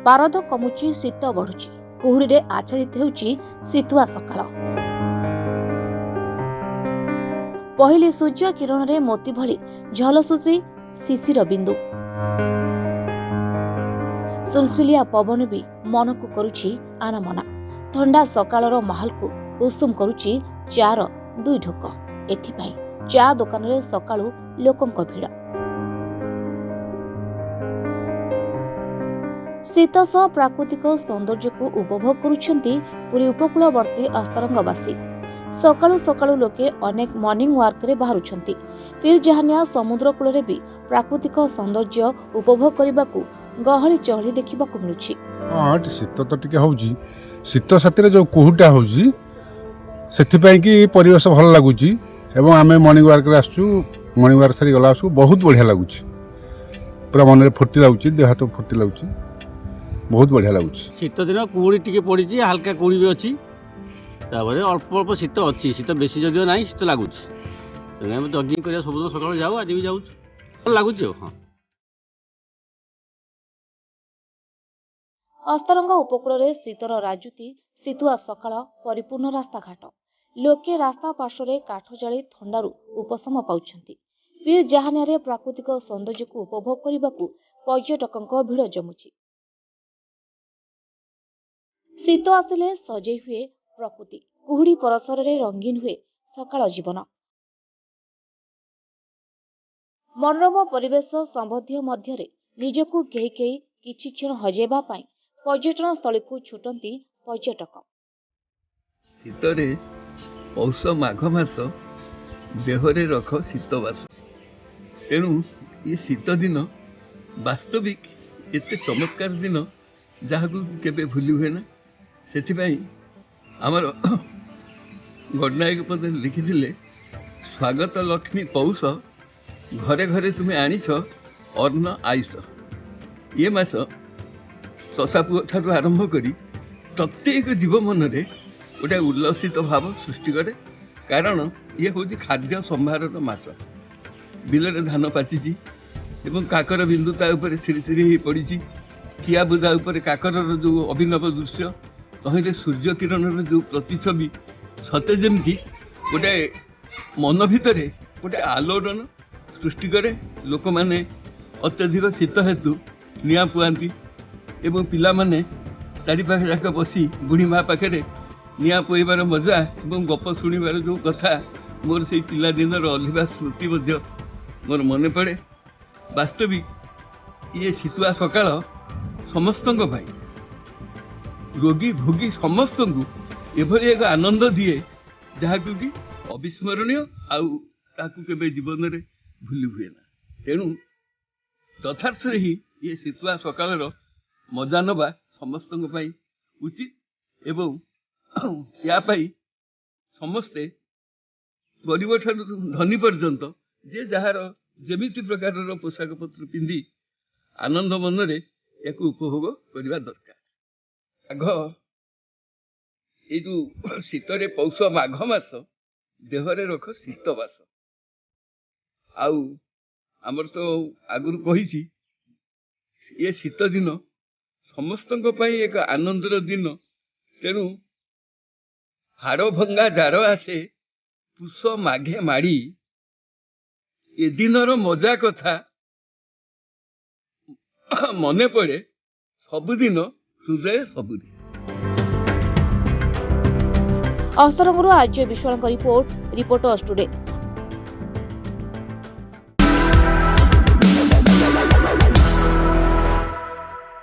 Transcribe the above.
पारद कमुची शीत बढ़ुची कुहुड़ी आच्छादित होउची शीतुआ सकाळ। पहिले सूर्य किरण रे मोती भली झलसुची शिशिर बिंदु। सुलसुलिया पवन भी मन को करुची आनामना। ठंडा सकाळर माहौल को उषुम करुची चार दुई ढोक। एथिपाई चा दुकान रे सकाळु लोकंक भिड़। शीत सह प्राकृतिक सौंदर्य को उपभोग करुछंती पुरी उपकूलवर्ती अस्तरंगवासी। सकाळु सकाळु लोके अनेक मॉर्निंग वॉक रे बाहरुछंती। फिर जहानिया समुद्र कूल रे भी प्राकृतिक सौंदर्य उपभोग करबाकू गहली चहली देखिबाकू मिलुछि। हाँ शीत तो टिके होउची। शीत साथी जो कुहुटा होउची सेथिपाई कि परिवेश भल लागुची एवं आमे मॉर्निंग वॉक रे आसु। मॉर्निंग वॉक सारी गला आसु बहुत बढ़िया लागुची। पूरा मन रे फुर्ती लागुची, देह हाथ फुर्ती लागुची, बहुत बढ़िया लागुची। शीत दिन कुहुड़ी टिके पड़ी, हल्का कुहुड़ी भी अच्छी। तापर अल्प अल्प शीत अच्छी, शीत बेसी जदिव ना शीत लगुच। जगिंग कर सब सकाल जाऊ, आज भी जाऊँ, भल लगुच। हाँ अस्तरंग उपकूल रे शीतर राजुती शीतुआ सकाळ परिपूर्ण रास्ताघाट। लोके रास्ता पार्श्व काठ जाली थंडारू उपशम पाउछंती। पीर जहानिया प्राकृतिक सौंदर्य को उपभोग करने पर्यटकंक भिड़ जमुची। शीत आसिले सजई हुए प्रकृति, कुहुड़ी परसर रे रंगीन हुए सकाळ जीवन। मनोरम परिवेश संबंधी मध्य निजकू केही केही किछि क्षण हजेबा पाई पर्यटन स्थली को छुटंती पर्यटक। शीतरे पौष माघ मास देहरे रख शीतवास। तेणु ये शीत दिन वास्तविक एते चमत्कार दिन जहाँ केबे भूली हुए ना। सेथिपाई आमर गणनायक पद लिखिथिले, स्वागत लक्ष्मी पौष घरे घरे तुम्हें आनिछ अन्न आयुष। ये मास चषापुआ ठारू आरंभ करी प्रत्येक जीव मन रे गोटे उल्लसित भाव सृष्टि करे। कारण ये हूँ खाद्य संभार मास। बिलरे धान पाचिची एवं काकर बिंदु ता ऊपर सिरी सिरी पड़ी। खिया बुदा ऊपर काकर जो अभिनव दृश्य, तहिरे सूर्य किरण जो प्रतिछवि सते जमती गोटे मन भितर गोटे आलोड़न सृष्टि करे। लोक माने अत्यधिक शीत हेतु निआ पुआंती एवं पिला माने चारिपाख जाक बसी बुढ़ी माँ पाखे निआ पोइबार मजा एवं गप शुणिबार जो कथा मोर से पिला दिन अलिभा स्मृति मोर मन पड़े। वास्तविक ये शीतुआ सकाळ समस्तंक भाई, रोगी भोगी समस्त को एभली एक आनंद दिए जहाँ कि अविस्मरणीय आउ ताकू केबे जीवन रे भूली हुए ना। तेणु तथार्थ ही ये शीतुआ सकाळ मजा नवा समस्तंक पाई उचित। एवं या पाई समस्ते गरीब ठारू धनी पर्यंत जे जार जेमिति प्रकार पोशाक पत्र पिंधि आनंद मन रे एक उपभोग करने दरकार। आग ये जो शीतरे पौष माघ मास देहरे रख शीतवास। आउ आमर तो आगुरी कही ये शीत दिन समस्तंक पाई एक आनंदर दिन। तेणु हाड़ भंगा जार आसे पुष माघे माड़ी, ए दिनर मजा कथा मने पड़े सबुदिन हृदय सबुदिन। अस्तरंगरू आर्य विश्वाल रिपोर्ट, रिपोर्टर्स टुडे।